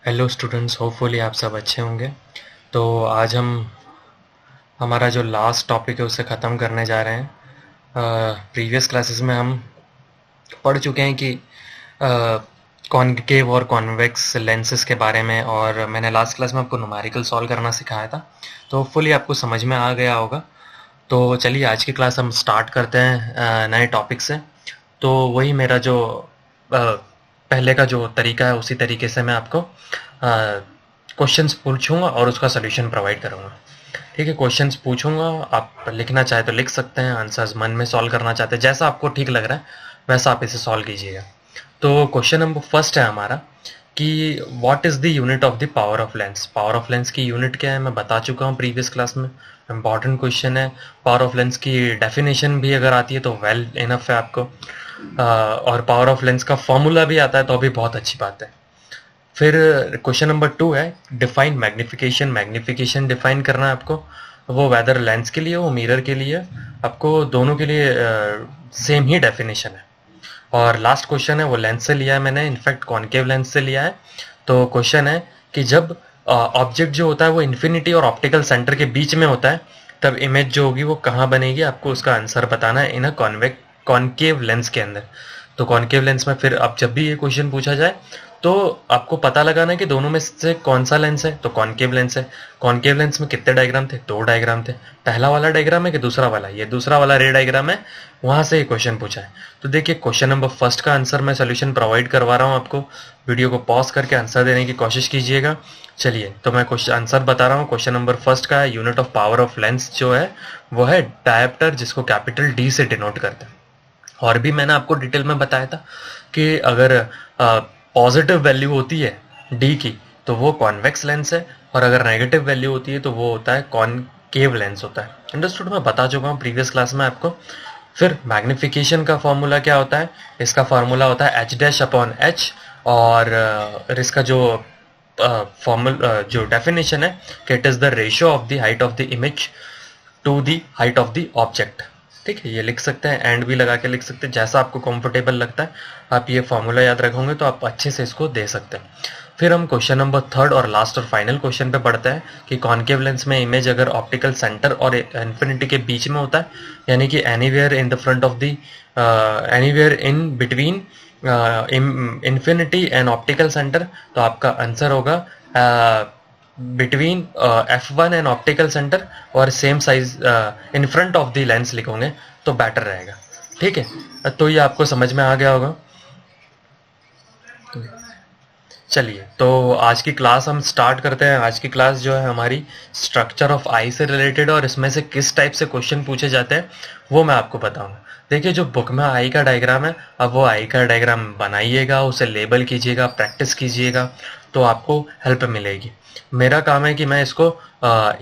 Hello students, hopefully आप सब अच्छे होंगे। तो आज हम हमारा जो लास्ट टॉपिक है उसे ख़त्म करने जा रहे हैं। प्रीवियस क्लासेस में हम पढ़ चुके हैं कि कॉनकेव और कॉन्वेक्स लेंसेज के बारे में, और मैंने लास्ट क्लास में आपको न्यूमेरिकल सॉल्व करना सिखाया था। तो होपफुली आपको समझ में आ गया होगा। तो चलिए आज की क्लास हम स्टार्ट करते हैं नए टॉपिक से। तो वही मेरा जो पहले का जो तरीका है उसी तरीके से मैं आपको क्वेश्चंस पूछूंगा और उसका सोल्यूशन प्रोवाइड करूंगा। ठीक है, क्वेश्चंस पूछूंगा, आप लिखना चाहे तो लिख सकते हैं, आंसर्स मन में सॉल्व करना चाहते हैं, जैसा आपको ठीक लग रहा है वैसा आप इसे सॉल्व कीजिएगा। तो क्वेश्चन नंबर फर्स्ट है हमारा कि what is the unit of the power of lens. Power of lens की यूनिट क्या है मैं बता चुका हूँ प्रीवियस क्लास में, इम्पॉर्टेंट क्वेश्चन है। पावर ऑफ लेंस की डेफिनेशन भी अगर आती है तो वेल इनफ है आपको, और पावर ऑफ लेंस का फॉर्मूला भी आता है तो अभी बहुत अच्छी बात है। फिर क्वेश्चन नंबर 2 है डिफाइन मैग्निफिकेशन। मैग्निफिकेशन डिफाइन करना है आपको, वो वेदर लेंस के लिए हो मिरर के लिए, आपको दोनों के लिए सेम ही डेफिनेशन है। और लास्ट क्वेश्चन है वो लेंस से लिया है मैंने, इनफैक्ट कॉनकेव लेंस से लिया है। तो क्वेश्चन है कि जब ऑब्जेक्ट जो होता है वो इन्फिनिटी और ऑप्टिकल सेंटर के बीच में होता है तब इमेज जो होगी वो कहाँ बनेगी, आपको उसका आंसर बताना है इन अ कॉनकेव लेंस के अंदर। तो कॉनकेव लेंस में फिर अब जब भी ये क्वेश्चन पूछा जाए तो आपको पता लगाना है कि दोनों में से कौन सा लेंस है। तो कॉनकेव लेंस है। कॉनकेव लेंस में कितने डायग्राम थे? 2 डायग्राम थे। पहला वाला डायग्राम है कि दूसरा वाला? ये दूसरा वाला रे डायग्राम है, वहां से ये क्वेश्चन पूछा है। तो देखिए क्वेश्चन नंबर फर्स्ट का आंसर मैं सोल्यूशन प्रोवाइड करवा रहा हूँ आपको, वीडियो को पॉज करके आंसर देने की कोशिश कीजिएगा। चलिए तो मैं क्वेश्चन आंसर बता रहा हूँ। क्वेश्चन नंबर फर्स्ट का unit of power of lens जो है वो है डायप्टर, जिसको कैपिटल डी से डिनोट करते हैं। और भी मैंने आपको डिटेल में बताया था कि अगर पॉजिटिव वैल्यू होती है डी की तो वो कॉन्वेक्स लेंस है, और अगर नेगेटिव वैल्यू होती है तो वो होता है कॉनकेव लेंस होता है। अंडरस्टूड? मैं बता चुका हूँ प्रीवियस क्लास में आपको। फिर मैग्निफिकेशन का फॉर्मूला क्या होता है? इसका फॉर्मूला होता है एच डैश अपॉन एच, और इसका जो जो डेफिनेशन है कि it is the ratio of the height of the image to the height of the object. ठीक है, ये लिख सकते हैं, एंड भी लगा के लिख सकते हैं, जैसा आपको कंफर्टेबल लगता है। आप ये फॉर्मूला याद रखोगे तो आप अच्छे से इसको दे सकते हैं। फिर हम क्वेश्चन नंबर थर्ड और लास्ट और फाइनल क्वेश्चन पे बढ़ते हैं कि कॉनकेव लेंस में इमेज अगर ऑप्टिकल सेंटर और इन्फिनिटी के बीच में होता है, यानी कि anywhere in the front of the anywhere in between infinity and optical centre, तो आपका आंसर होगा between F1 and optical centre और same size in front of the lens लिखोगे तो बेटर रहेगा। ठीक है, तो ये आपको समझ में आ गया होगा। चलिए तो आज की क्लास हम स्टार्ट करते हैं। आज की क्लास जो है हमारी स्ट्रक्चर ऑफ आई से रिलेटेड, और इसमें से किस टाइप से क्वेश्चन पूछे जाते हैं वो मैं आपको बताऊंगा। देखिए जो बुक में आई का डायग्राम है, अब वो आई का डायग्राम बनाइएगा, उसे लेबल कीजिएगा, प्रैक्टिस कीजिएगा, तो आपको हेल्प मिलेगी। मेरा काम है कि मैं इसको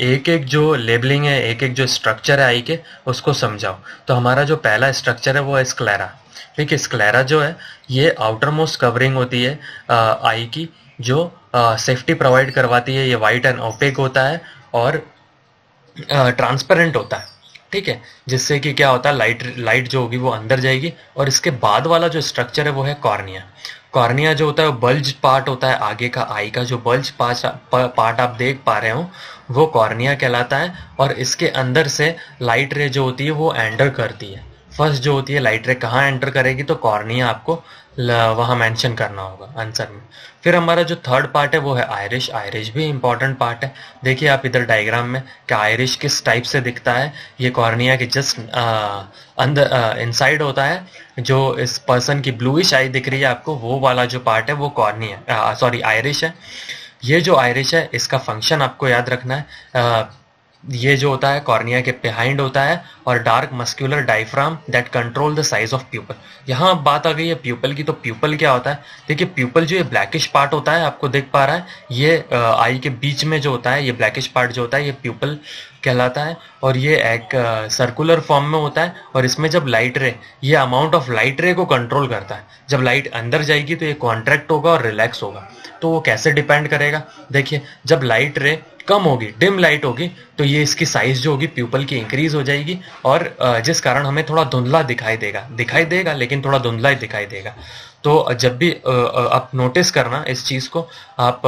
एक एक जो लेबलिंग है, एक एक जो स्ट्रक्चर है आई के, उसको समझाऊं। तो हमारा जो पहला स्ट्रक्चर है वो है स्क्लेरा। ठीक है, स्क्लेरा जो है ये आउटर मोस्ट कवरिंग होती है आई की, जो सेफ्टी प्रोवाइड करवाती है। ये वाइट एंड ओपेक होता है और ट्रांसपेरेंट होता है। ठीक है, जिससे कि क्या होता है, लाइट जो होगी वो अंदर जाएगी। और इसके बाद वाला जो स्ट्रक्चर है वो है कॉर्निया। कॉर्निया जो होता है वो बल्ज पार्ट होता है आगे का, आई का जो बल्ज पार्ट आप देख पा रहे हो वो कॉर्निया कहलाता है। और इसके अंदर से लाइट रे जो होती है वो एंटर करती है। फर्स्ट जो होती है लाइट रे कहाँ एंटर करेगी, तो कॉर्निया आपको वहां मेंशन करना होगा आंसर में। फिर हमारा जो थर्ड पार्ट है वो है आयरिश। आयरिश भी इंपॉर्टेंट पार्ट है। देखिए आप इधर डायग्राम में कि आयरिश किस टाइप से दिखता है। ये कॉर्निया के जस्ट अंदर इनसाइड होता है। जो इस पर्सन की ब्लूइश आई दिख रही है आपको, वो वाला जो पार्ट है वो कॉर्निया सॉरी आयरिश है। ये जो आयरिश है इसका फंक्शन आपको याद रखना है। ये जो होता है कॉर्निया के बिहाइंड होता है, और dark muscular diaphragm that control the size of pupil. यहाँ बात आ गई है प्यूपल की। तो प्यूपल क्या होता है? देखिए प्यूपल जो ये ब्लैकिश पार्ट होता है, आपको देख पा रहा है, ये आई के बीच में जो होता है, ये ब्लैकिश पार्ट जो होता है ये प्यूपल कहलाता है। और ये एक सर्कुलर फॉर्म में होता है, और इसमें जब लाइट रे, ये अमाउंट ऑफ लाइट रे को कंट्रोल करता है। जब लाइट अंदर जाएगी तो ये कॉन्ट्रैक्ट होगा और रिलैक्स होगा। तो वो कैसे डिपेंड करेगा? देखिए जब लाइट रे कम होगी, डिम लाइट होगी, तो ये इसकी साइज जो होगी प्यूपल की इंक्रीज हो जाएगी, और जिस कारण हमें थोड़ा धुंधला दिखाई देगा लेकिन थोड़ा धुंधला ही दिखाई देगा। तो जब भी आप नोटिस करना इस चीज़ को, आप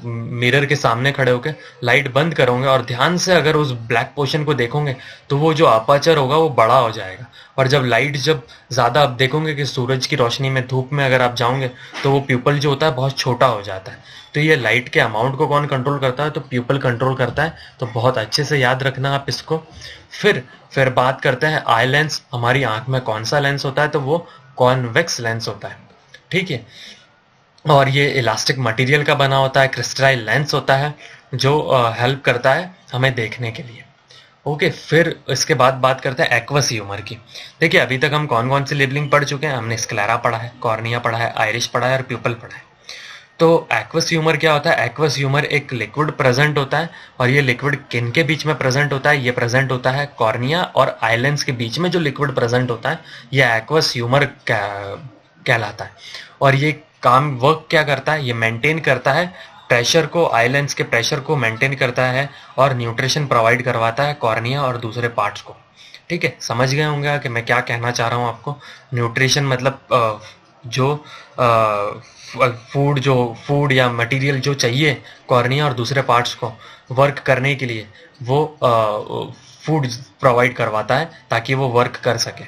मिरर के सामने खड़े होकर लाइट बंद करोगे और ध्यान से अगर उस ब्लैक पोर्शन को देखोगे तो वो जो अपर्चर होगा वो बड़ा हो जाएगा। और जब लाइट जब ज़्यादा आप देखोगे कि सूरज की रोशनी में, धूप में अगर आप जाओगे तो वो प्यूपल जो होता है बहुत छोटा हो जाता है। तो ये लाइट के अमाउंट को कौन कंट्रोल करता है? तो प्यूपल कंट्रोल करता है। तो बहुत अच्छे से याद रखना आप इसको। फिर बात करते हैं आई लेंस। हमारी आंख में कौन सा लेंस होता है? तो वो कॉन्वेक्स लेंस होता है, ठीक है। और ये इलास्टिक मटेरियल का बना होता है, क्रिस्टलाइन लेंस होता है जो हेल्प करता है हमें देखने के लिए। ओके, फिर इसके बाद बात करते हैं एक्वस ह्यूमर की। देखिए अभी तक हम कौन कौन सी लेबलिंग पढ़ चुके हैं। हमने स्क्लेरा पढ़ा है, कॉर्निया पढ़ा है, आइरिश पढ़ा है और प्यूपल पढ़ा है। तो एक्वस ह्यूमर क्या होता है? एक्वस ह्यूमर एक लिक्विड प्रेजेंट होता है। और ये लिक्विड किन के बीच में प्रेजेंट होता है? ये प्रेजेंट होता है कॉर्निया और आई लेंस के बीच में। जो लिक्विड प्रेजेंट होता है ये एक्वस ह्यूमर कहलाता है। और ये काम वर्क क्या करता है? ये मेंटेन करता है प्रेशर को, आई लेंस के प्रेशर को मेंटेन करता है और न्यूट्रिशन प्रोवाइड करवाता है कॉर्निया और दूसरे पार्ट्स को। ठीक है, समझ गए होंगे कि मैं क्या कहना चाह रहा हूँ आपको। न्यूट्रिशन मतलब जो फूड या मटेरियल जो चाहिए कॉर्निया और दूसरे पार्ट्स को वर्क करने के लिए, वो फूड प्रोवाइड करवाता है ताकि वो वर्क कर सके।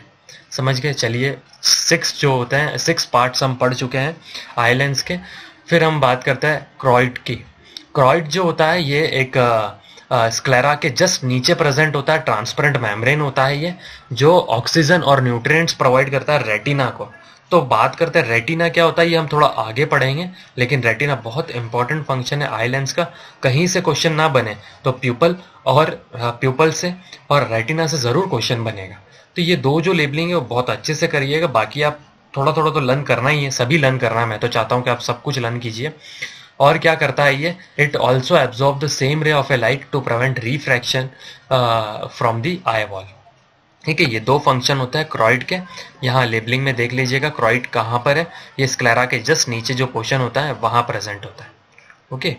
समझ गए? चलिए 6 जो होते हैं, 6 पार्ट्स हम पढ़ चुके हैं आई लेंस के। फिर हम बात करते हैं क्रोइड की। क्रोइड जो होता है ये एक स्क्लेरा के जस्ट नीचे प्रेजेंट होता है, ट्रांसपेरेंट मेम्ब्रेन होता है ये, जो ऑक्सीजन और न्यूट्रिएंट्स प्रोवाइड करता है रेटिना को। तो बात करते हैं रेटिना क्या होता है, ये हम थोड़ा आगे पढ़ेंगे। लेकिन रेटिना बहुत इंपॉर्टेंट फंक्शन है आई लेंस का। कहीं से क्वेश्चन ना बने तो प्यूपल से और रेटिना से जरूर क्वेश्चन बनेगा। तो ये दो जो लेबलिंग है वो बहुत अच्छे से करिएगा। बाकी आप थोड़ा थोड़ा तो लर्न करना ही है, सभी लर्न करना है। मैं तो चाहता हूँ कि आप सब कुछ लर्न कीजिए। और क्या करता है ये? It also absorb the same ray of a light to prevent refraction from the eye wall. ठीक है, ये दो फंक्शन होता है क्रोइड के। यहाँ लेबलिंग में देख लीजिएगा क्रोइड कहाँ पर है। ये स्क्लेरा के जस्ट नीचे जो पोर्शन होता है वहाँ प्रेजेंट होता है। ओके,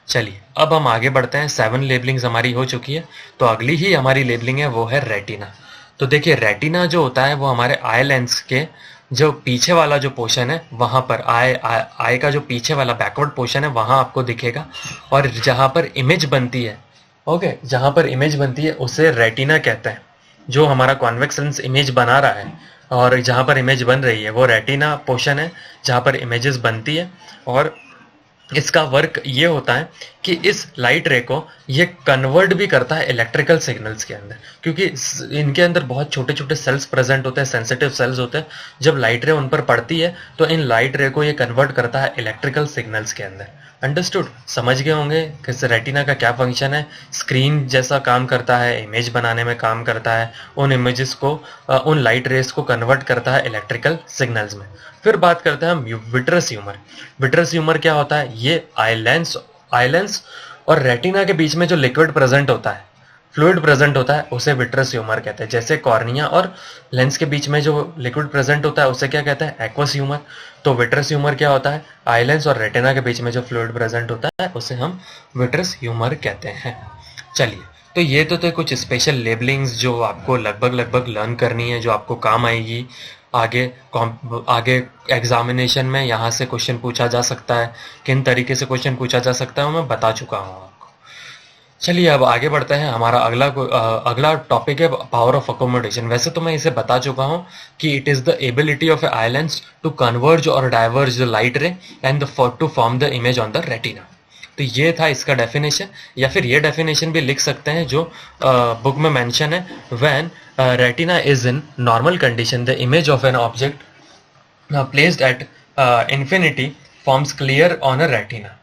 चलिए अब हम आगे बढ़ते हैं। 7 लेबलिंग्स हमारी हो चुकी है। तो अगली ही हमारी लेबलिंग है वो है रेटिना। तो देखिए रेटिना जो होता है वो हमारे आई लेंस के जो पीछे वाला जो पोर्शन है वहां पर आई का जो पीछे वाला बैकवर्ड पोर्शन है वहां आपको दिखेगा। और जहां पर इमेज बनती है, ओके, जहां पर इमेज बनती है उसे रेटिना कहते हैं। जो हमारा कॉन्वेक्स लेंस इमेज बना रहा है और जहां पर इमेज बन रही है वो रेटिना पोर्शन है जहां पर इमेजेस बनती है। और इसका वर्क ये होता है कि इस लाइट रे को ये कन्वर्ट भी करता है इलेक्ट्रिकल सिग्नल्स के अंदर, क्योंकि इनके अंदर बहुत छोटे छोटे सेल्स प्रेजेंट होते हैं, सेंसिटिव सेल्स होते हैं। जब लाइट रे उन पर पड़ती है तो इन लाइट रे को ये कन्वर्ट करता है इलेक्ट्रिकल सिग्नल्स के अंदर। अंडरस्टूड? समझ गए होंगे कि रेटिना का क्या फंक्शन है। स्क्रीन जैसा काम करता है, इमेज बनाने में काम करता है, उन इमेजेस को उन लाइट रेस को कन्वर्ट करता है इलेक्ट्रिकल सिग्नल्स में। फिर बात करते हैं हम विट्रस ह्यूमर। विट्रस ह्यूमर क्या होता है? ये आई लेंस और रेटिना के बीच में जो लिक्विड प्रेजेंट होता है, फ्लूइड प्रेजेंट होता है, उसे विट्रस ह्यूमर कहते हैं। जैसे कॉर्निया और लेंस के बीच में जो लिक्विड प्रेजेंट होता है उसे क्या कहते हैं? Aqueous humour. तो विट्रस ह्यूमर क्या होता है? आई लेंस और रेटिना के बीच में जो फ्लूइड प्रेजेंट होता है उसे हम विट्रस ह्यूमर कहते हैं। चलिए, तो ये तो थे कुछ स्पेशल लेबलिंग्स जो आपको लगभग लर्न करनी है, जो आपको काम आएगी आगे एग्जामिनेशन में। यहाँ से क्वेश्चन पूछा जा सकता है, किन तरीके से क्वेश्चन पूछा जा सकता है मैं बता चुका हूँ आपको। चलिए अब आगे बढ़ते हैं। हमारा अगला टॉपिक है पावर ऑफ अकोमोडेशन। वैसे तो मैं इसे बता चुका हूँ कि it is the ability of a eye lens to converge और diverge the light ray and to form the image on the retina. तो ये था इसका डेफिनेशन, या फिर ये डेफिनेशन भी लिख सकते हैं जो बुक में मेंशन है। When retina is in normal condition the image of an object placed at infinity forms clear on a retina.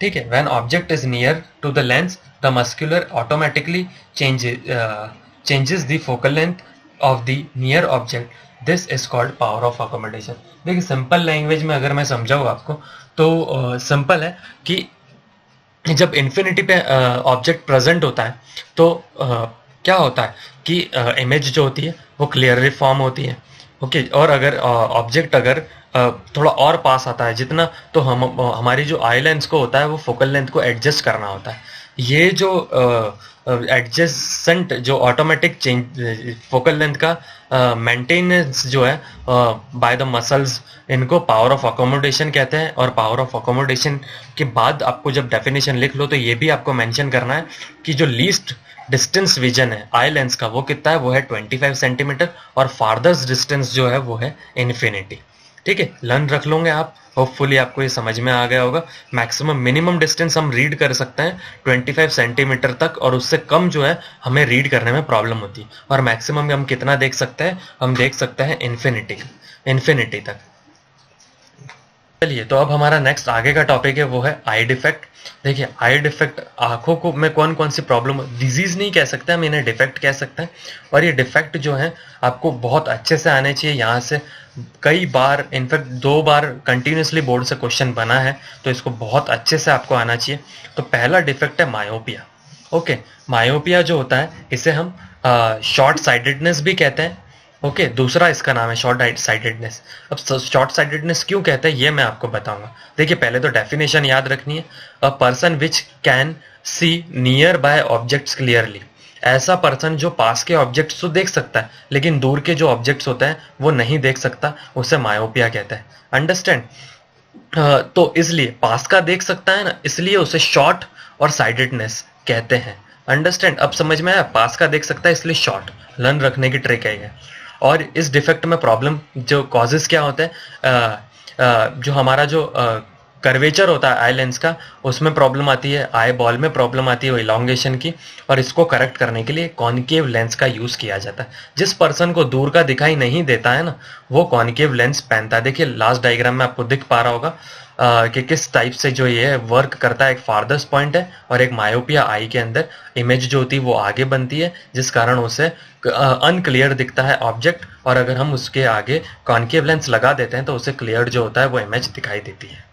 ठीक है, when object is near to the lens the muscular automatically changes the focal length of the near object. This is called power of accommodation. देखिए simple language में अगर मैं समझाऊँ आपको तो simple है कि जब इन्फिनिटी पे ऑब्जेक्ट प्रेजेंट होता है तो क्या होता है कि इमेज जो होती है वो क्लियरली फॉर्म होती है। ओके, और अगर ऑब्जेक्ट अगर थोड़ा और पास आता है जितना, तो हमारी जो आई लेंस को होता है वो फोकल लेंथ को एडजस्ट करना होता है। ये जो एडजेसेंट जो ऑटोमेटिक चेंज फोकल लेंथ का मेंटेनेंस जो है बाय द मसल्स, इनको पावर ऑफ अकोमोडेशन कहते हैं। और पावर ऑफ अकोमोडेशन के बाद आपको जब डेफिनेशन लिख लो तो ये भी आपको मेंशन करना है कि जो लीस्ट डिस्टेंस विजन है आई लेंस का वो कितना है, वो है 25 सेंटीमीटर, और फार्दर्स डिस्टेंस जो है वो है इन्फिनिटी। ठीक है, लर्न रख लोगे आप, होपफुली आपको ये समझ में आ गया होगा। मैक्सिमम मिनिमम डिस्टेंस हम रीड कर सकते हैं 25 सेंटीमीटर तक, और उससे कम जो है हमें रीड करने में प्रॉब्लम होती है। और मैक्सिमम हम कितना देख सकते हैं, हम देख सकते हैं इन्फिनिटी तक। चलिए, तो अब हमारा नेक्स्ट आगे का टॉपिक है वो है आई डिफेक्ट। देखिए, आई डिफेक्ट आंखों को में कौन कौन सी प्रॉब्लम, डिजीज नहीं कह सकते हम, इन्हें डिफेक्ट कह सकते हैं। और ये डिफेक्ट जो है आपको बहुत अच्छे से आने चाहिए। यहाँ से कई बार, इनफैक्ट 2 बार कंटिन्यूसली बोर्ड से क्वेश्चन बना है, तो इसको बहुत अच्छे से आपको आना चाहिए। तो पहला डिफेक्ट है मायोपिया। ओके, मायोपिया जो होता है इसे हम शॉर्ट साइटेडनेस भी कहते हैं। ओके, दूसरा इसका नाम है शॉर्ट साइटेडनेस। अब शॉर्ट साइटेडनेस क्यों कहते हैं ये मैं आपको बताऊंगा। देखिए, पहले तो डेफिनेशन याद रखनी है। A person which can see near by objects clearly. ऐसा पर्सन जो पास के ऑब्जेक्ट्स तो देख सकता है लेकिन दूर के जो ऑब्जेक्ट्स होते हैं वो नहीं देख सकता, उसे मायोपिया कहते हैं। अंडरस्टैंड? तो इसलिए पास का देख सकता है ना, इसलिए उसे शॉर्ट और साइटेडनेस कहते हैं। अंडरस्टैंड? अब समझ में आया, पास का देख सकता है इसलिए शॉर्ट। लर्न रखने की ट्रिक है ये। और इस डिफेक्ट में प्रॉब्लम जो कॉजेज क्या होते हैं, जो हमारा जो कर्वेचर होता है आई लेंस का, उसमें प्रॉब्लम आती है, आई बॉल में प्रॉब्लम आती है इलॉन्गेशन की। और इसको करेक्ट करने के लिए कॉनकेव लेंस का यूज किया जाता है। जिस पर्सन को दूर का दिखाई नहीं देता है ना, वो कॉनकेव लेंस पहनता है। देखिए, लास्ट डायग्राम में आपको दिख पा रहा होगा कि किस टाइप से जो ये वर्क करता है। एक फार्दर्स्ट पॉइंट है और एक मायोपिया आई के अंदर इमेज जो होती है वो आगे बनती है, जिस कारण उसे अनक्लियर दिखता है ऑब्जेक्ट। और अगर हम उसके आगे कॉनकेव लेंस लगा देते हैं तो उसे क्लियर जो होता है वो इमेज दिखाई देती है।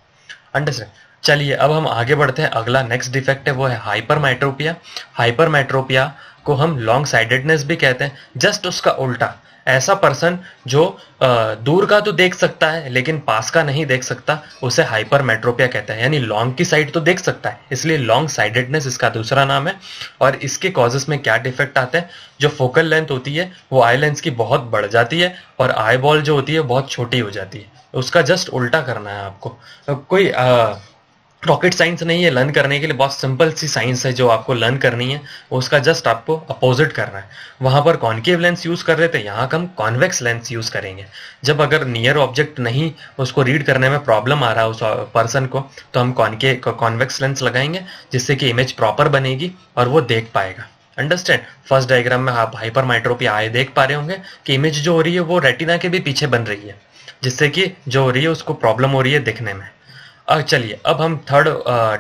अंडरस्टैंड? चलिए, अब हम आगे बढ़ते हैं। अगला नेक्स्ट डिफेक्ट है वो है हाइपरमेट्रोपिया। हाइपरमेट्रोपिया को हम लॉन्ग साइडेडनेस भी कहते हैं। जस्ट उसका उल्टा, ऐसा पर्सन जो दूर का तो देख सकता है लेकिन पास का नहीं देख सकता, उसे हाइपरमेट्रोपिया कहते हैं। यानी लॉन्ग की साइड तो देख सकता है, इसलिए लॉन्ग साइडेडनेस इसका दूसरा नाम है। और इसके कॉजेस में क्या डिफेक्ट आते हैं, जो फोकल लेंथ होती है वो आई लेंस की बहुत बढ़ जाती है और आई बॉल जो होती है बहुत छोटी हो जाती है। उसका जस्ट उल्टा करना है आपको। कोई रॉकेट साइंस नहीं है लर्न करने के लिए, बहुत सिंपल सी साइंस है जो आपको लर्न करनी है। उसका जस्ट आपको अपोजिट करना है। वहां पर कॉनकेव लेंस यूज कर रहे थे, यहाँ हम कॉन्वेक्स लेंस यूज करेंगे। जब अगर नियर ऑब्जेक्ट नहीं उसको रीड करने में प्रॉब्लम आ रहा है उस पर्सन को, तो हम कॉन्वेक्स लेंस लगाएंगे, जिससे कि इमेज प्रॉपर बनेगी और वो देख पाएगा। अंडरस्टैंड? फर्स्ट डायग्राम में आप हाइपरमेट्रोपिया आए देख पा रहे होंगे कि इमेज जो हो रही है वो रेटिना के भी पीछे बन रही है, जिससे कि जो हो रही है उसको प्रॉब्लम हो रही है दिखने में। चलिए, अब हम थर्ड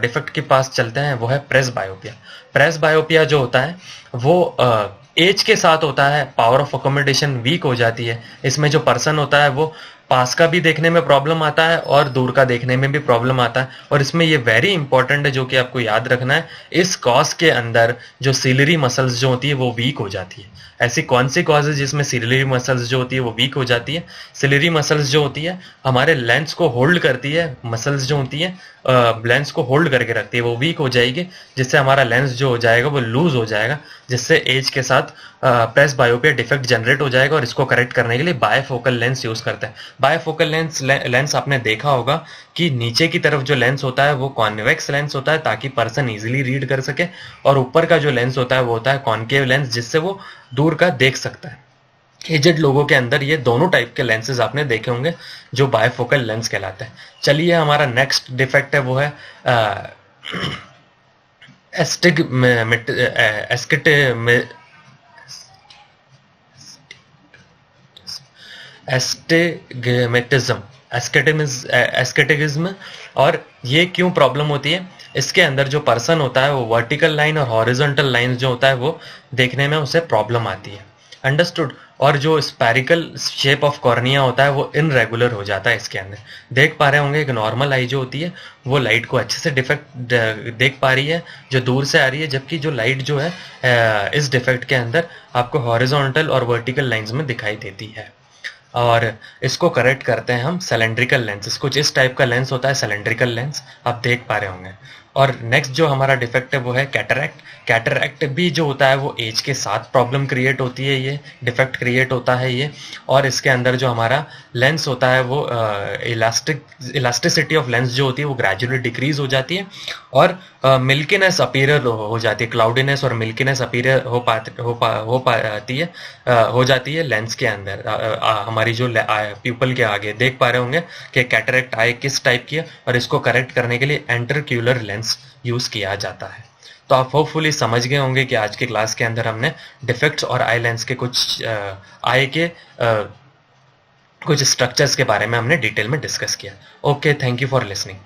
डिफेक्ट के पास चलते हैं, वो है प्रेस बायोपिया। प्रेस बायोपिया जो होता है वो एज के साथ होता है, पावर ऑफ अकोमोडेशन वीक हो जाती है। इसमें जो पर्सन होता है वो पास का भी देखने में प्रॉब्लम आता है और दूर का देखने में भी प्रॉब्लम आता है। और इसमें ये वेरी इंपॉर्टेंट है जो कि आपको याद रखना है, इस कॉज के अंदर जो सिलरी मसल्स जो होती है वो वीक हो जाती है। ऐसी कौन सी कॉज है जिसमें सिलरी मसल्स जो होती है वो वीक हो जाती है? सिलरी मसल्स जो होती है हमारे लेंस को होल्ड करती है, मसल्स जो होती है लेंस को होल्ड करके रखती है, वो वीक हो जाएगी, जिससे हमारा लेंस जो हो जाएगा वो लूज हो जाएगा, जिससे एज के साथ प्रेस बायोपिया डिफेक्ट जनरेट हो जाएगा। और इसको करेक्ट करने के लिए बायफोकल लेंस यूज करते हैं। बायफोकल लेंस आपने देखा होगा कि नीचे की तरफ जो लेंस होता है वो कॉन्वेक्स लेंस होता है, ताकि पर्सन इजीली रीड कर सके। और ऊपर का जो लेंस होता है वो होता है कॉनकेव लेंस, जिससे वो दूर का देख सकता है। एजेड लोगों के अंदर ये दोनों टाइप के लेंसेज आपने देखे होंगे जो बायफोकल लेंस कहलाते हैं। चलिए, हमारा नेक्स्ट डिफेक्ट है वो है एस्केटिज्म। और ये क्यों प्रॉब्लम होती है? इसके अंदर जो पर्सन होता है वो वर्टिकल लाइन और हॉरिजॉन्टल लाइन जो होता है वो देखने में उसे प्रॉब्लम आती है। अंडरस्टूड? और जो स्पेरिकल शेप ऑफ कॉर्निया होता है वो इनरेगुलर हो जाता है इसके अंदर। देख पा रहे होंगे एक नॉर्मल आई जो होती है वो लाइट को अच्छे से डिफेक्ट देख पा रही है जो दूर से आ रही है, जबकि जो लाइट जो है इस डिफेक्ट के अंदर आपको हॉरिजॉन्टल और वर्टिकल लाइंस में दिखाई देती है। और इसको करेक्ट करते हैं हम सिलेंड्रिकल लेंस। कुछ इस टाइप का लेंस होता है सिलेंड्रिकल लेंस, आप देख पा रहे होंगे। और नेक्स्ट जो हमारा डिफेक्ट है वो है कैटरैक्ट। कैटरैक्ट भी जो होता है वो एज के साथ प्रॉब्लम क्रिएट होती है, ये डिफेक्ट क्रिएट होता है ये। और इसके अंदर जो हमारा लेंस होता है वो इलास्टिसिटी ऑफ लेंस जो होती है वो ग्रेजुअली डिक्रीज हो जाती है, और मिल्कीनेस अपीयर हो जाती है, क्लाउडीनेस और मिल्कीनेस अपीयर हो पाती है, हो जाती है लेंस के अंदर। हमारी जो प्यूपल के आगे देख पा रहे होंगे कि कैटरैक्ट आई किस टाइप की है, और इसको करेक्ट करने के लिए इंटरक्यूलर लेंस यूज किया जाता है। तो आप होपफुली समझ गए होंगे कि आज के क्लास के अंदर हमने डिफेक्ट्स और आई लेंस के कुछ आई के कुछ स्ट्रक्चर्स के बारे में हमने डिटेल में डिस्कस किया। Okay, thank you for listening.